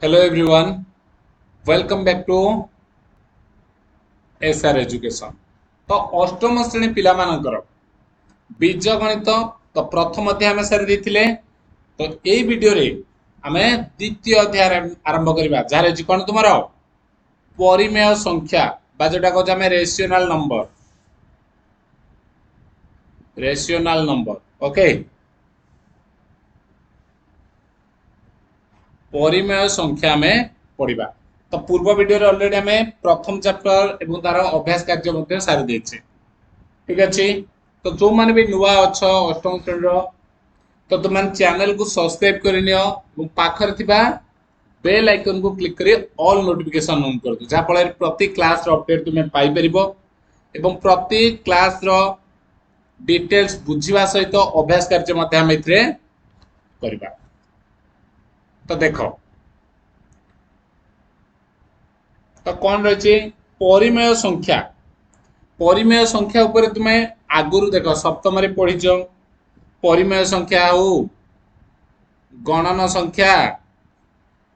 Hello everyone, welcome back to SR Education। तो अष्टम श्रेणी पिला मानकर बीज गणित तो प्रथम अध्याय आम सारी देथिले। तो एई वीडियो रे आमे द्वितीय अध्याय आरंभ करबा जहार अछि कोन तुमरो परिमेय संख्या बा जोटा को आमे रेशनल नंबर ओके। परिमेय संख्या में पढ़ा। तो पूर्व वीडियो ऑलरेडी आम प्रथम चैप्टर एवं तार अभ्यास कार्य सारी देचे। ठीक अच्छे। तो जो मैंने भी नुआ अच्छ अष्टम श्रेणी तो तुम चैनल को सब्सक्राइब कर पाखर थिबा बेल आइकन को क्लिक करी ऑल नोटिफिकेशन ऑन कर दो जहाँ प्रति क्लास अपडेट तुम्हें पाई परिबो एवं प्रति क्लास डिटेल्स बुझिबा सहित अभ्यास कार्य मध्य हम एथिरे करबा। तो देखो तो कौन रही परिमेय संख्या। परिमेय संख्या ऊपर तुम्हें आगुरी देख सप्तम पढ़ीच परिमेय संख्या हो गणन संख्या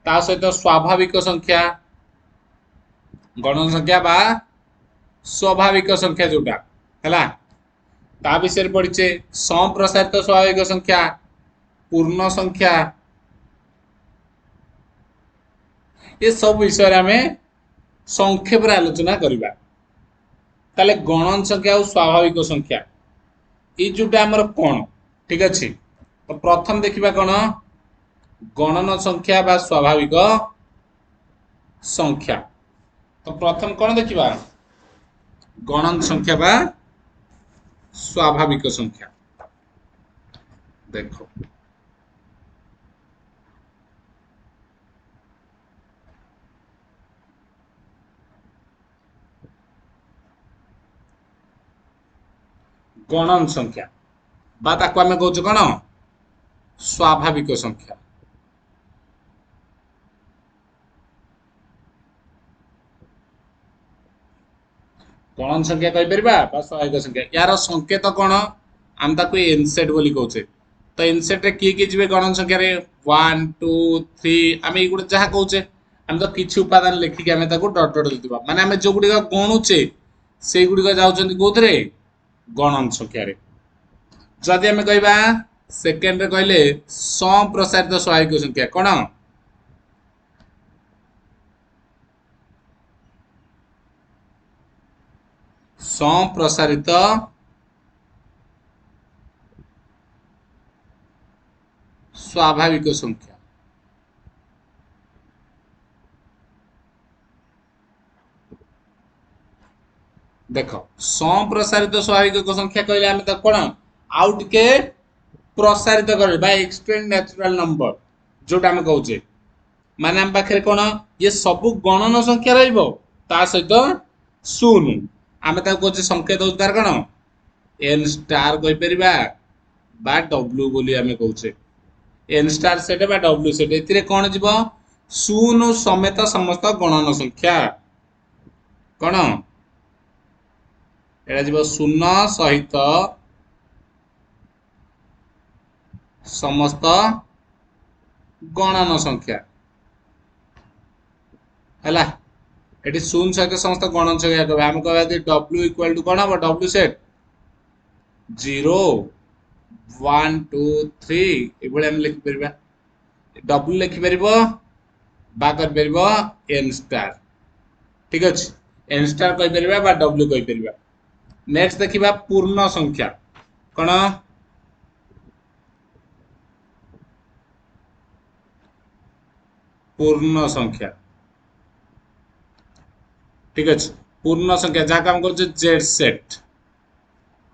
ता सहित स्वाभाविक संख्या गणन संख्या बा स्वाभाविक संख्या जोटा है ता विषय पढ़ीचे संप्रसारित स्वाभाविक संख्या पूर्ण संख्या ये सब विषय आम संक्षेप आलोचना करवा। ताले गणन संख्या और स्वाभाविक संख्या ये जोटा आमर कौन ठीक अच्छे। तो प्रथम देखा कौन गणन संख्या बा स्वाभाविक संख्या। तो प्रथम कौन देखा गणन संख्या बा स्वाभाविक संख्या। देखो गणन संख्या बा ताको आमे कहूँ कौन स्वाभाविक संख्या। गणन संख्या कहीपर स्वाभाविक संख्या यार संकेत कौन आम ताको एनसेट बोली कहूचे। तो एनसेट रे किए किए जीवे गणन संख्या रे 1 2 3 आम ये जहाँ कहूचे आम तो किसी उपादान लिखिक आम डट डट देवा माने आम जो गुड़िक गणुचे से गुड़िक जाउछन्ति कोथरे गणन संख्या रे। जदि आम कहबा सेकेंड रे कहले संप्रसारित स्वाभाविक संख्या कौन संप्रसारित स्वाभाविक संख्या। देख संप्रसारित स्वाभाविक संख्या कहले आम कौन आउ टिके प्रसारित कर एक्सटेंड नेचुरल नंबर जोटा आम कहूचे माने आम पाखे कौन ये सब गणन संख्या ता सहित शून्य आम कहूचे संकेत हो तार कौन एन स्टार कहीपर बा डब्ल्यू बोली आम कहूचे एन स्टार सेट बा डब्ल्यू सेट ए कौन जीव शून्य समेत समस्त गणन संख्या कौन एटा जीव शून्य सहित समस्त गणन संख्या है ये शून्य सहित समस्त गणन संख्या कह आम कह डब्ल्यू इक्वाल टू कौन हम डब्ल्यू सेट 0 1 2 3 ये आम लिखिपर डब्ल्यू लिखिपर बा कर एन स्टार ठीक अच्छे एन स्टार कहीपर बा डब्ल्यू कहीपर। नेक्स्ट देखा पूर्ण संख्या कौन पूर्ण संख्या ठीक अच्छे पूर्ण संख्या जहाँ काम कर जेड सेट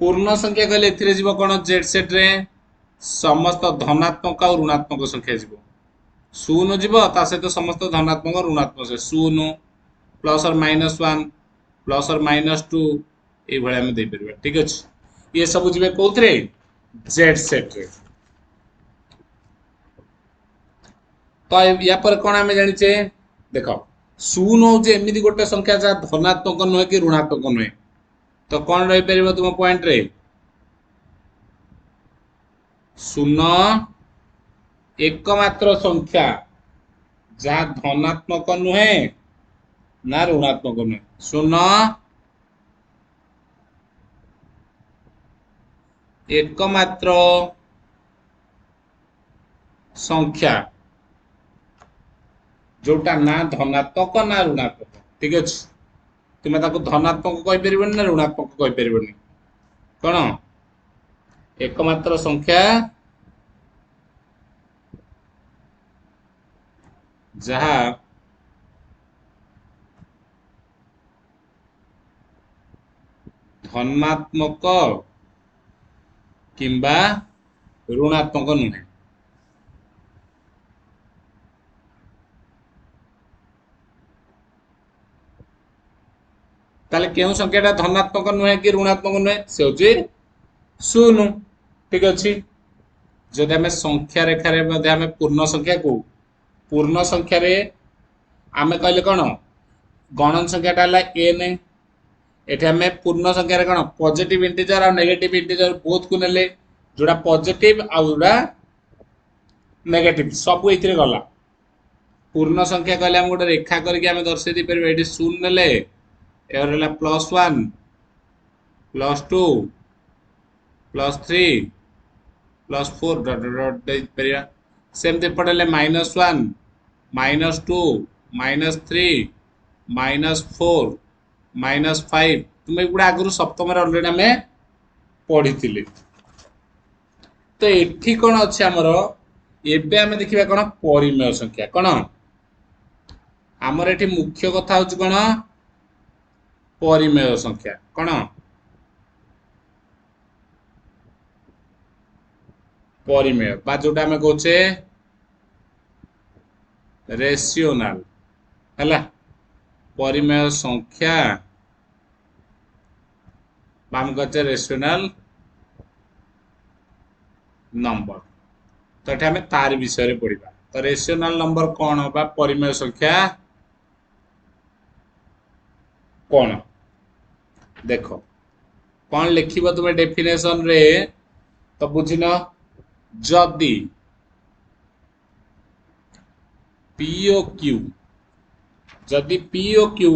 पूर्ण संख्या कहले एथिरे जीव कौन जेड सेट रे समस्त धनात्मक और ऋणात्मक संख्या जीव शून्य जीव ता सहित समस्त धनात्मक और ऋणात्मक संख्या शून्य प्लस और -1 प्लस और -2 ये आम देपर ठीक अच्छे। ये सब जीवे कौन जेड सेट रे। तो या पर कौन आम जाचे देख शून्य हूँ एमती गोटे संख्या जहाँ धनात्मक नुहे कि ऋणात्मक नुहे। तो कौन रही पार तुम पॉइंट रे शून्य एकमात्र संख्या जहाँ धनात्मक नुहे ना ऋणात्मक नुहे। शून्य एकमात्र संख्या जोटा ना धनात्मक ना ऋणात्मक। ठीक अच्छे, तुम्हें ताको धनात्मक कहीपर ना ऋणात्मक कहीपर कौन एकमात्र संख्या जहाँ धनात्मक किंबा ऋणात्मक नुहे। ताले केउ संख्याटा धनात्मक नुहे कि ऋणात्मक नुहे से होची शून्य। ठीक अच्छे, जदि आम संख्या रेखार आम पूर्ण संख्या को पूर्ण संख्यार आम कहले कौन गणन संख्याटा एन। एठी आम पूर्ण संख्यार कौन पॉजिटिव इंटीजर और नेगेटिव इंटीजर बोथ को नेले जोड़ा पॉजिटिव आ जोड़ा नेगेटिव सब ये गला। पूर्ण संख्या कहले आम गोटे रेखा करके आम दर्शे दी परिबे। एठी शून्य नेले एवर हला +1 +2 +3 +4 डॉट डॉट दे परिया। सेमते पड़े -1 -2 -3 -4 -5 तुम एगुड़ा आगु सप्तम अलरेडी आम पढ़ी। तो एठी कौन अच्छे आमर एबे आम देखा कौन परिमेय संख्या कौन आमर एठी मुख्य कथा हूँ कौन परिमेय संख्या कौन परिमेय बा जोटा आम कहे रेशियोनाल है परिमेय संख्या आम कहे रेशियोनाल नंबर। तो ये आम तार विषय पढ़ा। तो रेशियोनाल नंबर कौन बा परिमेय संख्या कौन देख कौन लिख तुम्हें डेफिनेशन रे तो बुझिन जदि पीओ क्यू जदि पीओ क्यू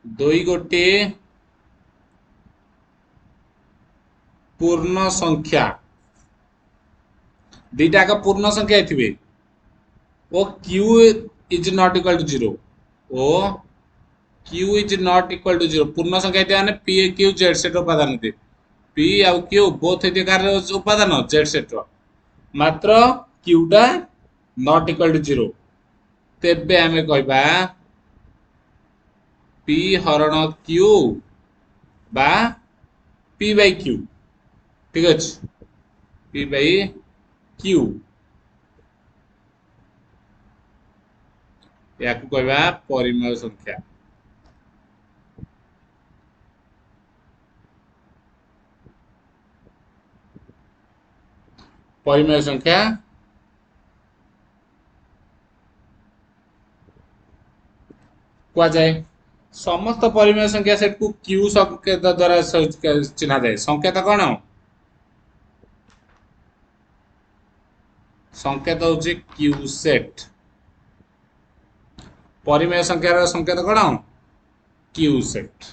दुई गोटे पूर्ण संख्या दीटा का पूर्ण संख्या थे ओ q is not equal to 0 ओ q is not equal to 0 पूर्ण संख्या माने पी क्यू जेड सेट उपादान थे पी आउ क्यू बोथ ये कार उपादान जेड सेट मात्र क्यूटा नॉट इक्वल टू 0 तेबे आमे कहबा पी हरण क्यू बा पी बाई क्यू। ठीक अच्छे पी बाई क्यू या कहबा परिमेय संख्या। परिमेय संख्या कह जाए समस्त परिमेय संख्या सेट को क्यू संकेत द्वारा चिन्हा जाए। संकेत कौन संकेत हूँ क्यू सेट परिमेय संख्यार संकेत कौन क्यू सेट।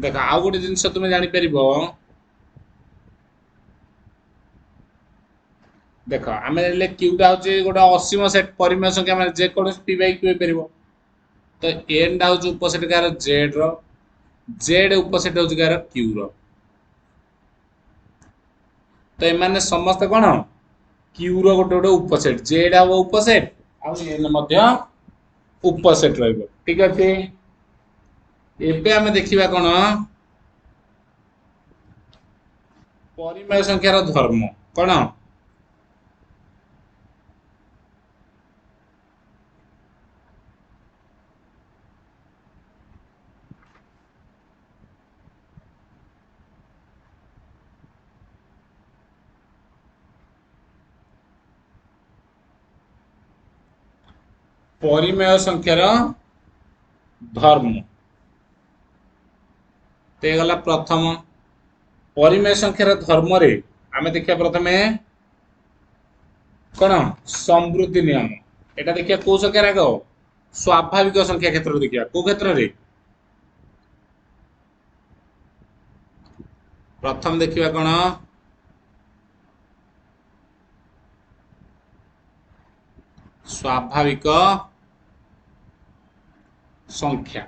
देख आउ गोटे जिनस तुम जापर देख आम क्यूटा हूँ गोटे असीम सेट परिमेय संख्या मैंने जेकोसी पी बाई क्यू हो तो एन हूँ उपसेट कार जेड जेड उपसेट हूँ कार क्यू रो। तो एमाने समस्त कौन क्यू रो गोटे गोटे उपसेट जेड हम उपसेट आन उपसेट रही। ठीक अच्छे एबे आम देखा कौन परिमेय संख्यार धर्म कौन परिमेय संख्यार धर्म तो गला प्रथम परिमेय संख्यार धर्म रे आमे देखिया प्रथमे कौन समृद्धि नियम एटा देखिया को संख्या आग स्वाभाविक संख्या क्षेत्र देखिया को क्षेत्र रे प्रथम देखिया कौन स्वाभाविक संख्या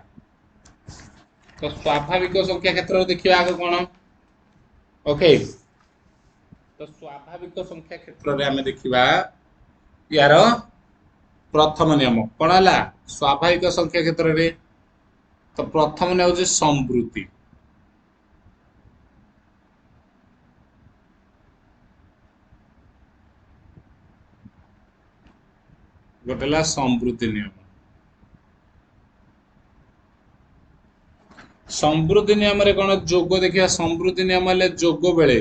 तो स्वाभाविक संख्या क्षेत्र देखिए आगे कौन ओके तो स्वाभाविक संख्या क्षेत्र में आम देखा यार प्रथम नियम कौन है स्वाभाविक संख्या क्षेत्र में तो प्रथम नियम हूँ समृद्धि गोटे समृद्धि नियम समृद्धि नियम रे कौन जोग देखिए समृद्धि नियम हेले जोग बेले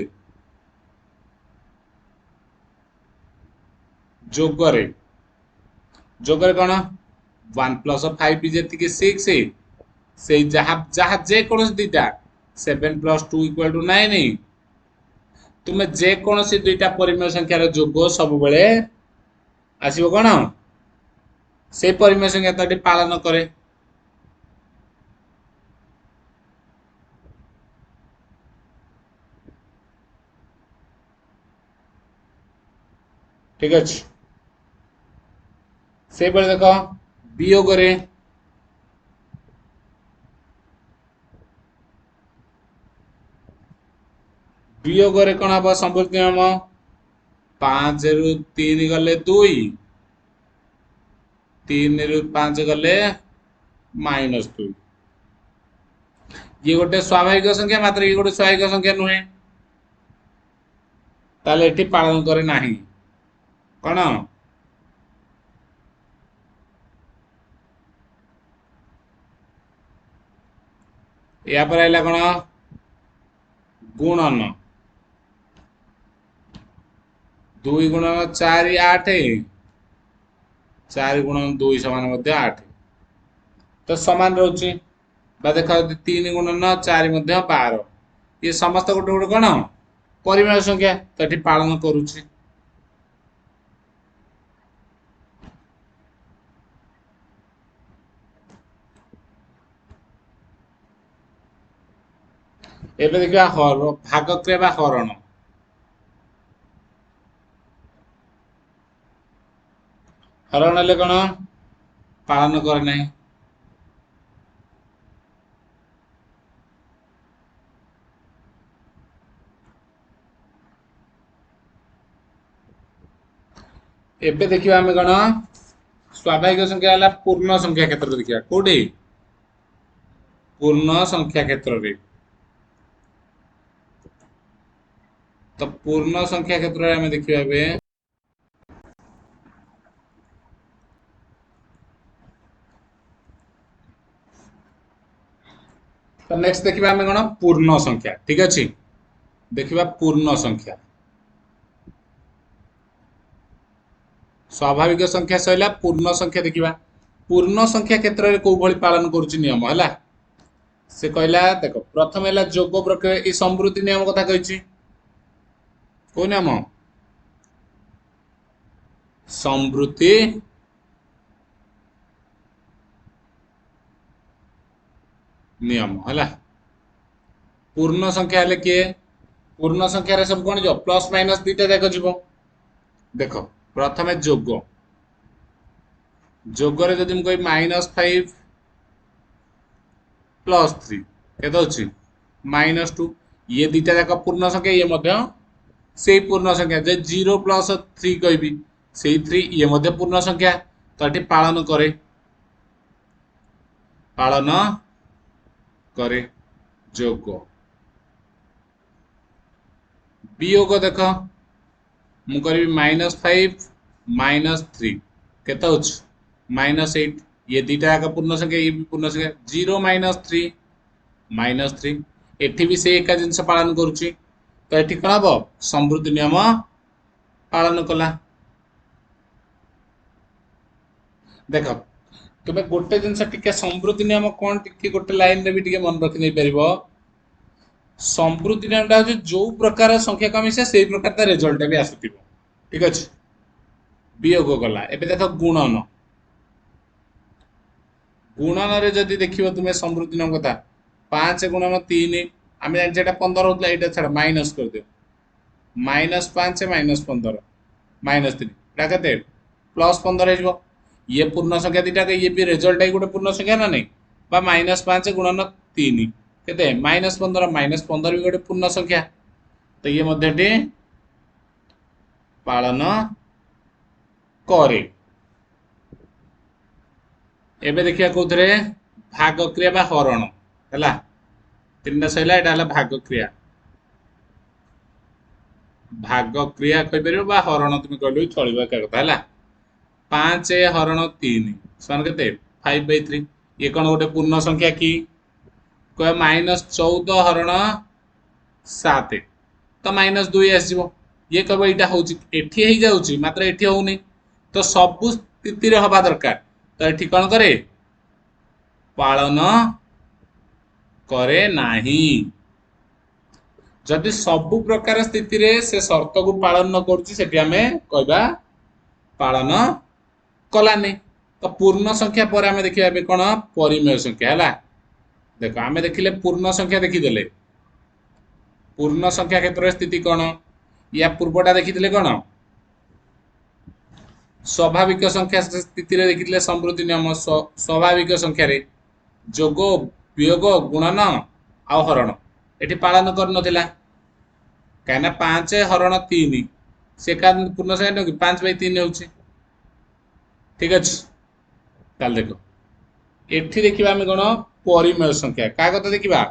जोगरे जोगरे कौन 1 + 5 जी 6 से जहाँ जहाँ जे कौन दुईटा 7 + 2 = 9 तुम्हें जे कौन दुईटा परिमेय संख्यार जोग सब बेले आसब कौन से परिमेय संख्या तो पालन करे ठीक अच्छे से बेले देख वियोग वियोग कौन हम समृद्धि नियम 5 रु 3 गले 2 3 रु 5 गले -2 ये गोटे स्वाभाविक संख्या मात्र ये गोटे स्वाभाविक संख्या नुहे ताले एठी पालन करे नाही कौन या पर आइला कौन गुणन 2 गुणन 4 8 4 गुणन 2 समान 8 तो समान रोचे देखा 3 गुणन 4 12 ये समस्त गोटे गोटे कौन परिमेय संख्या तो ये पालन करुच्ची एबे देखा भागक्रिया बा हरण हरण हेले कौन पालन करे नहीं एबे देखिए आम कौन स्वाभाविक संख्या है पूर्ण संख्या क्षेत्र देखिए कौटी पूर्ण संख्या क्षेत्र में तो पूर्ण संख्या क्षेत्र में देखिए तो नेक्स्ट देखिए आम कौन पूर्ण संख्या ठीक अच्छे देखिए पूर्ण संख्या स्वाभाविक संख्या सैला पूर्ण संख्या देखिए पूर्ण संख्या क्षेत्र में कौ भली पालन करुच्ची नियम है से कहला देख प्रथम है जोग प्रक्रिया ये समृद्धि नियम कथा कही कौ नियम समृद्धि नियम है पूर्ण संख्या हेले किए पूर्ण संख्यार सब कौन जो प्लस माइनस दुईटा जाक जीव देख प्रथम जोग जोगरे जदि मुझे -5 + 3 केते अच्छी -2 ये दुईटा जाक पूर्ण संख्या ये से पूर्ण संख्या जे 0 + 3 कहि से 3 ये पूर्ण संख्या तो ये पालन करे जोग वियोग देख मुझे -5 -3 केते अच्छी -8 ये दुईटा जाक पूर्ण संख्या ये भी पूर्ण संख्या 0 - 3 एठी भी से एका जिनस पालन करुच्ची तो ये कौन हम समृद्धि नियम पालन कला देख तुम्हें गोटे जिनस टिके समृद्धि नियम कौन टिके गोटे लाइन रे भी टिके मन रखि नहीं पारिबो संवृत्ति नियमटा हूँ जो प्रकार संख्या को मिसे से प्रकार रेजल्ट भी आसुथिबो। ठीक अच्छे वियोग गला एबे देख गुणन गुणन रे जदि देखिबो तुमे समृद्धि नियम कथा 5 गुणन 3 आमे जानि एटा 15 होतला एटा छाड़ माइनस कर दियो -5 -15 -3 एटा कते +15 हेजबो ये पूर्ण संख्या दिटा के ये भी रिजल्ट है गोटे पूर्ण संख्या ना नहीं बा -5 गुणन 3 केते -15 -15 भी गोटे पूर्ण संख्या तो ये मध्यटी पालन करे। एबे देखिया कोथरे भाग क्रिया बा हरण हैला तीनटा सैला एटा हला भाग क्रिया कहि परिबो बा हरण तुम कहलु चलिबा का कथा हैला 5 हरण 3 समान केते 5/3 ये कौन गोटे पूर्ण संख्या की कह -14 हरण 7 तो -2 आसजिवो ये कह एटा होउची एठी हे जाउची मात्र एठी होउनी तो सब स्थिति रे हबा दरकार तो एठी कौन करे पालन करे नाही जदि सबु प्रकार स्थिति रे से शर्त को पालन न करूची सेठी हमें कहबा पालन कलानी। तो पूर्ण संख्या पर आमे देखिबा बे कोन परिमेय संख्या हैला देखो आमे देखिले पूर्ण संख्या देखिदेले पूर्ण संख्या क्षेत्र स्थिति कोन या पूर्वटा देखिदेले कोन स्वाभाविक संख्या स्थिति रे देखिदेले समृद्धि नियम स्वाभाविक संख्या रे जोग वियोग गुणन आ हरण एठी पालन कर नथिला कहना 5 हरण 3 से का पूर्ण संख्या न 5/3 होउची। ठीक अछि ताल देखो एठी देखिबा हम कोन परिमेय संख्या का कथा देखिबा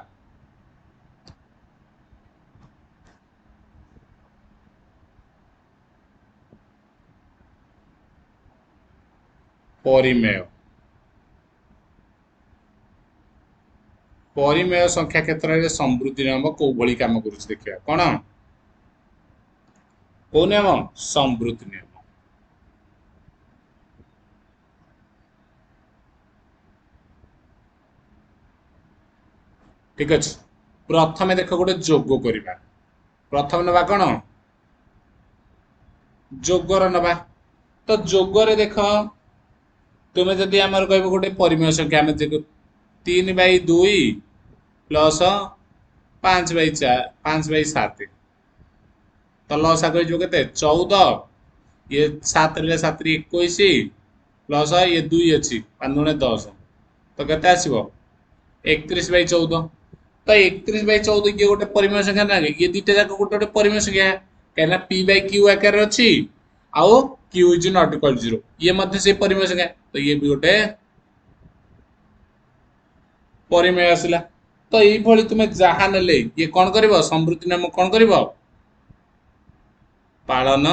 परिमेय परिमेय संख्या क्षेत्र में समृद्धि नियम को भली काम करूछ देखिबा कोन को नियम समृद्धि नियम। ठीक अच्छे प्रथम देख गोटे जोग करवा प्रथम नवा कौन जोगर नवा तो जोगर देख तुम्हें जदि आमर कह गोटे परिमेय संख्या आम देख 3/2 प्लस 5/7 तो लसा कह के 14 ये 7 7 21 प्लस ये 2 अच्छी 5 दूने 10 तो केते आसीबो 31/14 तो 31/14 ये गोटे परिमेय संख्या ना ये दुटा जाक गोटे गोटे परिमेय संख्या कहना p/q आकार अच्छी आउ q इज नॉट इक्वल 0 ये मध्य से परिमेय संख्या तो ये भी गोटे परिमेय आसला तो यही भली तुम जहा नेले ये कौन करिवो समृद्धि नाम कौन करिवो पालन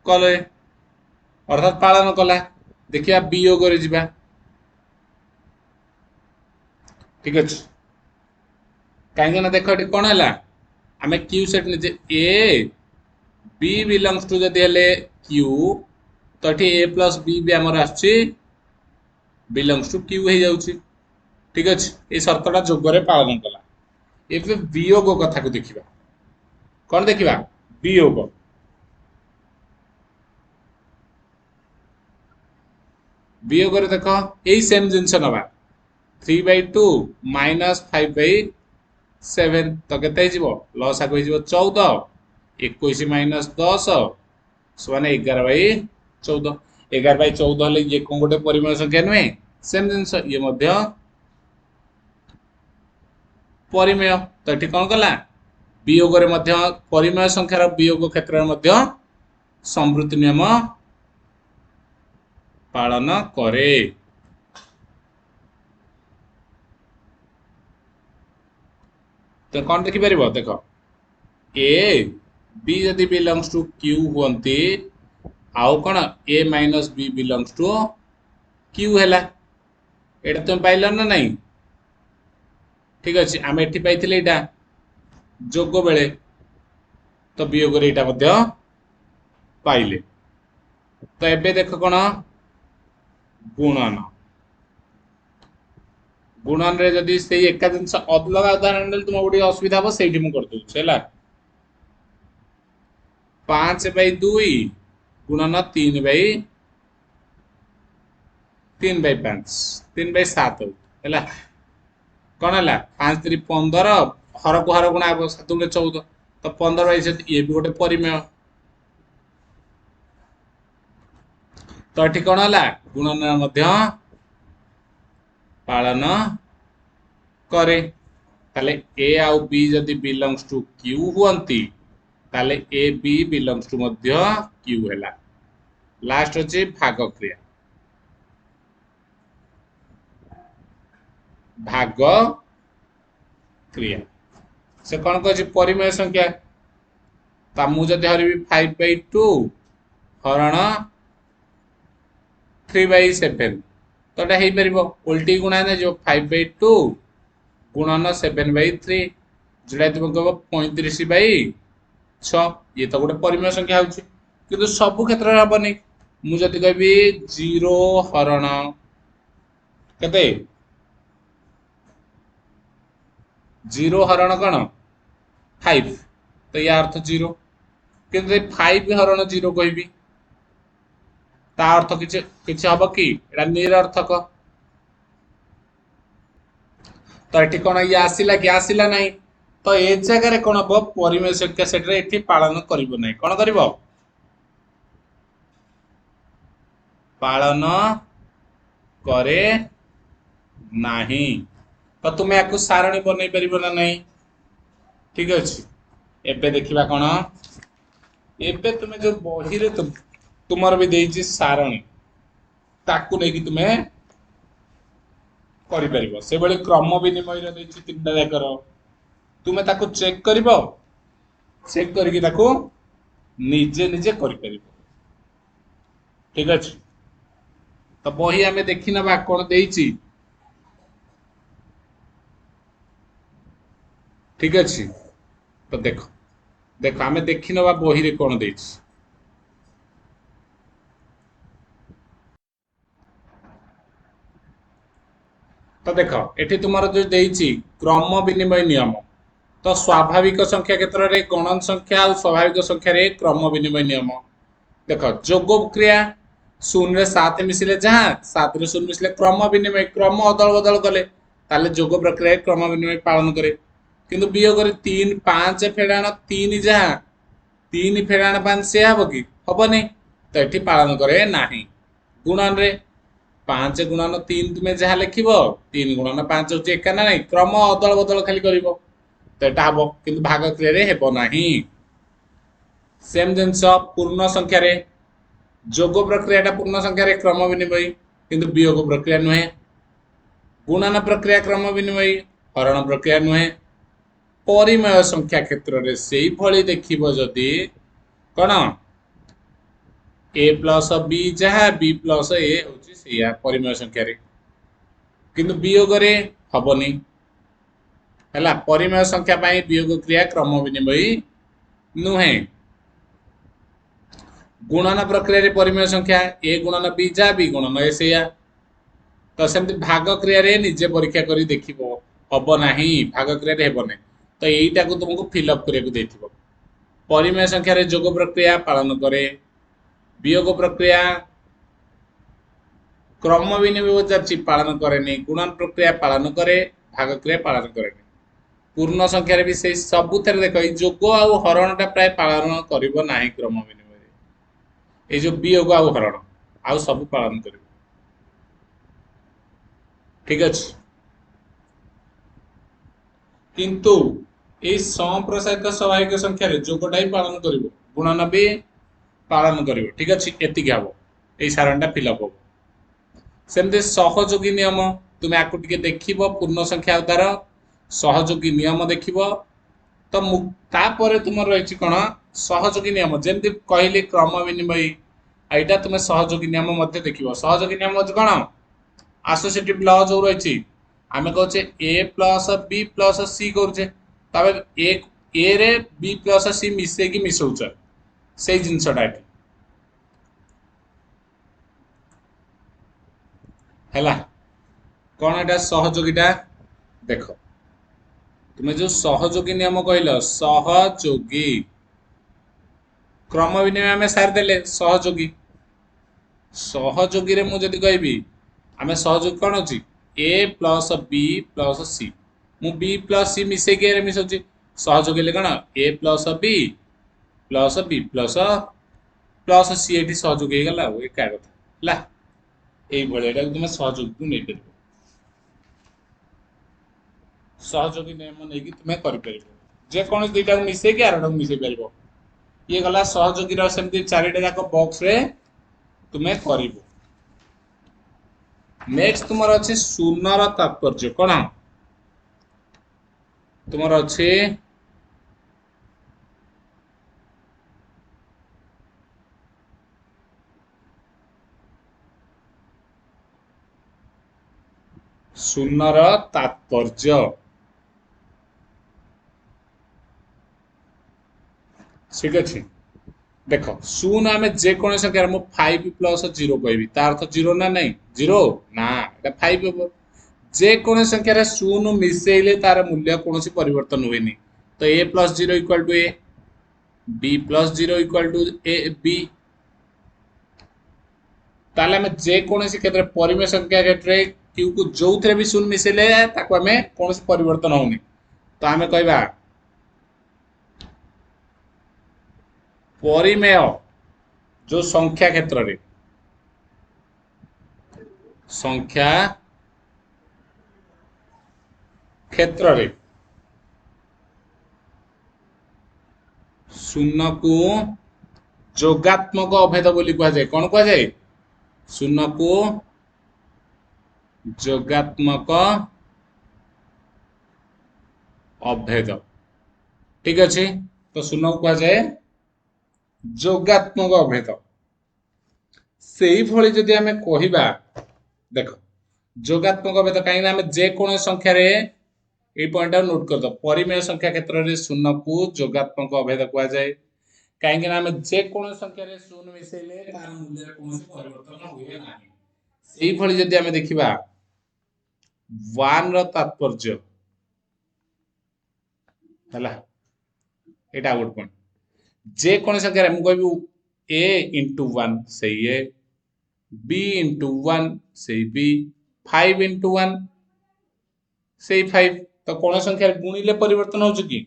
कले अर्थात पालन कला देखिया वियोग रे जिबा। ठीक अच्छे कहीं ना देख कौन है आम क्यू सेट निजे ए बी बिलंग्स टू जदि हेले क्यू तो ये ए प्लस बी भी आमर आसुची बिलंग्स टू क्यू हो जाउची। ठीक अच्छे ये शर्तटा जोगरे पालन कला ए वियोग कथा को देखिबा कौन देखिबा वियोग वियोग रे देख यही सेम जिनस नवा 3/2 -5/7 तो केते हिजबो लसा को हिजबो 14 21 - 10 समान 11/14 11/14 हले ये कोन गोटे परिमेय संख्या नुहे सेम जिनस ये मध्य परिमेय तो एठी कोन कला वियोग रे मध्य परिमेय संख्यार वियोग क्षेत्र रे मध्य समृद्धि नियम पालन करे। तो कौन देखि परिबो देख ए बी यदि बिलोंग्स टू क्यू हुंती आउ कौन A minus B belongs to Q हैला एटा तुम पाइल ना नहीं। ठीक अच्छे आम एठी पाइथिले एटा जोग बेले तो वियोग रे एटा मध्य पाइले तो एबे देख कौन गुणन गुणन रे जदि से एका जिनस अलगा उदाहरण देले तुम गोटे असुविधा हम से कर दूचे है 5/2 गुणन 3/5 3/7 है कौन है 5×3 = 15 हर को हर गुणा हम 7×14 तो 15/7 ये भी गोटे परिमेय तो ये कौन है गुणन पालन करे ताले ए आउ बी जदि बिलोंग्स टू क्यू हुअंती ताले ए बी बिलोंग्स टू मध्य क्यू हैला लास्ट होची भाग क्रिया से कौन कहछि परिमेय संख्या ता मु जदि हरबी 5/2 हरण 3/7 तो एटा हेई परिबो उल्टी गुणा ने जो 5/2 गुणन 7/3 जोड़ा तुम कह 35/6 ये तो गोटे परिमेय संख्या होची किंतु सब क्षेत्र में हेबनी मु जदि कहबी 0 हरण केते 0 हरण कौन 5 तो या अर्थ 0 किंतु 5 हरण 0 कहबी ता अर्थ किछि किछि हबो कि एटा निरर्थक तो ये कौन ये आसला कि आसला ना तो ए जगह कौन हम परिमेय संख्या से पालन कर कौन कर पालन करे नाही तो तुम्हें या सारणी बन पार ना नहीं ठीक अच्छे एबे देखा कौन एबे तुम्हें जो बही रे तुमर भी देती सारणी ताकू नहीं तुम्हें कर से बड़े क्रम विनिमय तीन टा जाकर तुम्हें ताकू चेक कर चेक करके ताकू निजे निजे कर ठीक अच्छे तो बही आम देखी ना कौन देती ठीक अच्छे तो देख देख आम देखी ना बही रे कौन देती तो देख एठी तुमर जो देती क्रम विनिमय नियम तो स्वाभाविक संख्या क्षेत्र में गणन संख्या और स्वाभाविक संख्या रे क्रम विनिमय नियम देख जोग क्रिया 0 रे 7 मिसिले जहाँ 7 रे 0 मिसिले क्रम विनिमय क्रम अदल बदल कले ताले जोग प्रक्रिया क्रम विनिमय पालन करे किंतु वियोग 3 5 फेड़ाण 3 जहाँ 3 फेड़ाण 5 से हम कि हेनी तो ये पालन करे नाही गुणन रे 5 गुणन 3 तुम्हें जहाँ लिख 3 गुणन 5 हूँ एका ना नहीं क्रम अदल बदल खाली कर तो यहाँ हम कि भाग क्रिय हेब ना सेम जिनस पूर्ण संख्यार जोग प्रक्रिया पूर्ण संख्यार क्रम विनिमय किंतु वियोग प्रक्रिया नुहे गुणन प्रक्रिया क्रम विनिमय हरण प्रक्रिया नुहे परिमेय संख्या क्षेत्र में से भली देखिबो जदि कौन ए प्लस बी जहाँ बी प्लस ए हूँ से परिमेय संख्या किंतु वियोग हेनी है परिमेय संख्या वियोग क्रिया क्रम विनिमय नुहे गुणन प्रक्रिया रे परिमेय संख्या ए गुणन बी जा बी गुणन ए से तो सेमती भाग क्रिया रे निजे परीक्षा करी देखिबो हब नाही भाग क्रिया रे हेब नाही तो एटा को तुमको फिलअप करिया देथिबो परिमेय संख्या रे जोग प्रक्रिया पालन करे वियोग प्रक्रिया क्रम विनिमय पालन करे गुणन प्रक्रिया पालन करे भाग क्रिया पालन करे पूर्ण संख्यार भी से सबुथ देख जोग आउ हरणटा प्राय पालन कर ना क्रम विनिमय ये जो वियोग आउ हरण आउ सब पालन कर ठीक अच्छे किंतु ये संप्रसारित स्वाभाविक संख्यार जोगटा ही पालन कर गुणन भी पालन कर ठीक अच्छे एति हम ये सारणटा फिलअप हम सेमती सहयोगी नियम तुम्हें आपको देख पूर्ण संख्या द्वारा सहयोगी नियम देख तो तापर तुम रही कौन सहयोगी नियम जमी कहली क्रम विनिमय यहाँ तुम्हें सहयोगी नियम देख सहयोगी नियम कौन एसोसिएटिव लॉ जो रही आम कहे ए प्लस बी प्लस सी करुचे ए रे बी प्लस सी मिसेकी मिसौच से जिनसटा है कौन एटा सहयोगीटा देख तुम्हें जो सहयोगी नियम कहल सहयोगी क्रम विनिमय आम सारिदे सहयोगी सहयोगी रे मुझे कहबी आम सहयोगी कौन अच्छी ए प्लस बी प्लस सी मु बी प्लस सी मिसेक मिसाऊँ सहयोगी कौन ए प्लस बी प्लस प्लस सी ये सहयोगी होगा एका कथा है तुम सहयोगी को नहीं पार सहयोगी नियम नहीं तुम्हें कर जेकोसी दुईटा मिसेक आरटा मिसई पार ये गला सहयोगी सेमती चारिटा जाक बॉक्स रे तुम्हें कर नेक्स्ट तुम अच्छे शून्यर तात्पर्य कौन तुम अच्छे शून्यर तात्पर्य ठीक अच्छे देख शून्य आम जेको संख्यार मु 5 प्लस 0 कहबी तार तो 0 ना नहीं 0 ना एटा 5 हम जेको संख्यार शून्य मिसेले तार मूल्य कौन परिवर्तन हुए तो A plus 0 equal to A B plus 0 equal to A B ताले आम जेकोसी क्षेत्र परिमेय संख्या क्षेत्र में क्यू को जो थे भी शून्य मिसेले ताको आम कौन परिवर्तन होनी तो आम कहवा परिमेय जो संख्या क्षेत्र रे संख्या क्षेत्र रे शून्य को जोगात्मक अभेद बोली कह जाए कौन कह जाए शून्य को जोगात्मक अभेद ठीक अच्छे तो शून्य को कह जाए जोगात्मक अभेद से भली जदि आम कहवा देख जोगात्मक अभेद कहीं आम जेको संख्यार ये पॉइंट नोट कर दो परिमेय संख्या क्षेत्र में शून्य को जोगात्मक अभेद कह जाए कहीं आम जेको संख्यार शून्य मिसेले तार मूल्य कौन परिवर्तन हुए ना से भली जदि आम देखा 1 रो तात्पर्य है एटा आउट पॉइंट जेको संख्यार मुझे कहबी ए इंटू 1 से ए बी इंटू 1 से बी 5 इंटू 1 से 5 तो कौन संख्या गुणिले परिवर्तन हो कि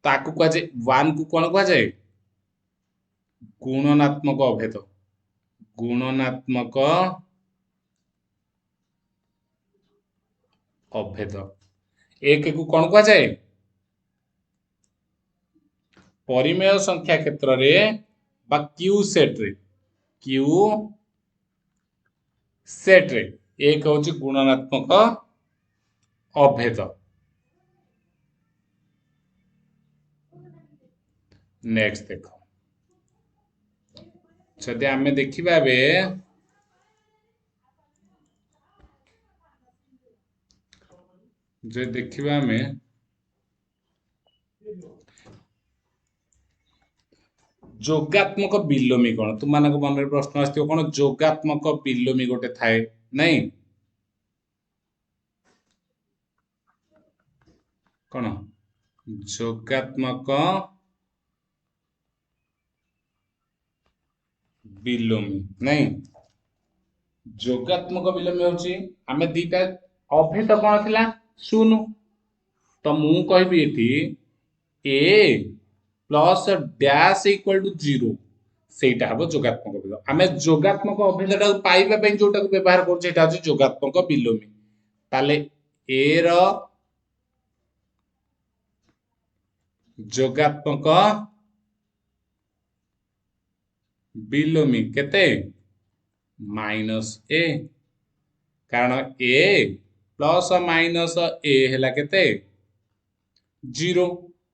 ताकू कह जाए 1 को कौन कह जाए गुणनात्मक अभेद गुणनात्मक अभेद एक को कौन कह जाए परिमेय संख्या क्षेत्र रे बा क्यू सेट रे एक हूँ गुणनात्मक अभेद नेक्स्ट देख जदि आम देखा जो देखा आम जोगात्मक बिलोमी कौन तुम मान मन में प्रश्न आस कौन जोगात्मक बिलोमी गोटे थाए नहीं कौन जोगात्मक बिलोमी नहीं जोगात्मक बिलोमी होची आमे दीटा अभेद कौन थिला शून्य तो मु कहबी एठी ए प्लस डैश इक्वल टू 0 सेटा हम जोगात्मक अभेद आम जोगात्मक अभेदटा पाइबा जोटा व्यवहार कर जोगात्मक बिलोमी ताले ए रो जोगात्मक बिलोमी केते माइनस ए कारण ए प्लस माइनस ए है केते 0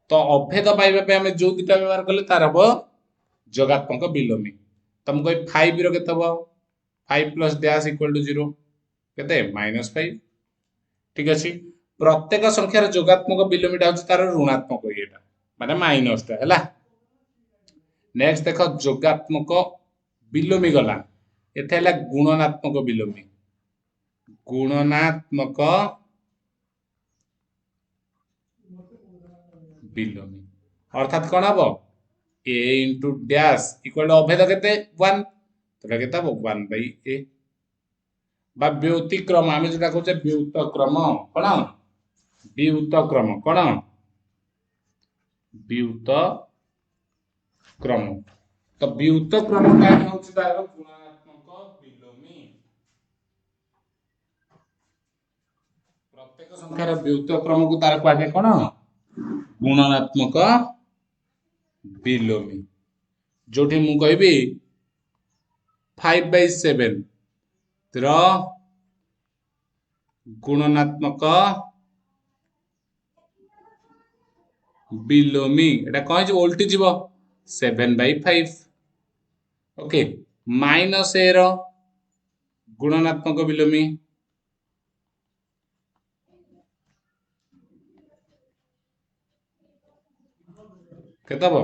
तो अभेद पाइबा आम जो दुटा व्यवहार कले तार हम जोगात्मक बिलोमी तुम कह 5 रो केते हम 5 प्लस डैश इक्वल टू 0 केते -5 ठीक अच्छे प्रत्येक संख्यार जोगात्मक बिलोमीटा हूँ तार ऋणात्मक ये माने माइनसटा है नेक्स्ट देख जोगात्मक बिलोमी गला एथे गुणनात्मक बिलोमी गुणनात्मक विलोमी अर्थात कौन हम ए इंटू डैश इक्वल टू अभेद के 1 तो केते हम 1 बाई ए बा व्युतिक्रम आम जो कहते व्युतक्रम कौन व्युतक्रम कौन व्युतक्रम तो व्युतक्रम का होउछि तार गुणात्मक विलोमी प्रत्येक संख्यार व्युतक्रम को तार कहते कौन गुणात्मक विलोमी जोठी मु कहबी 5/7 ର गुणनात्मक विलोमी एटा कौन ओल्टी जीव 7/5 ओके माइनस ए रो गुणनात्मक विलोमी केते हबो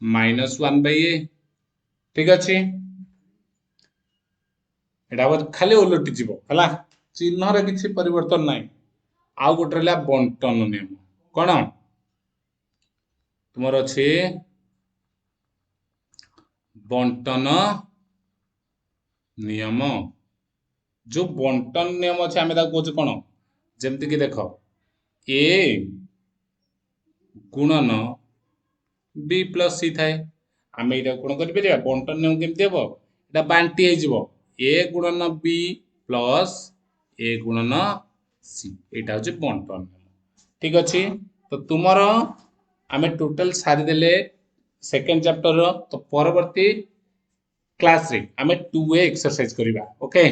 -1/a ठीक अछि एटा खाली ओलटी जीव हला चिन्ह रे किछि परिवर्तन नाही आउ गोटे रहला बंटन नियम कोन तुमर अछि बंटन नियम जो बंटन नियम अछि हमें ता कहू कोन जेमति कि देखो a गुणन b + c थाए आमे इटा कोन करि परिया बंटन नियम केमति हबो एटा बांटी हे जीवो a गुणन b प्लस a गुणन c एटा होची बंटन ठीक अछि तो तुमर आमे टोटल सारी देले सेकंड चैप्टर रो तो परवर्ती क्लास रे आमे 2a एक्सरसाइज करिबा ओके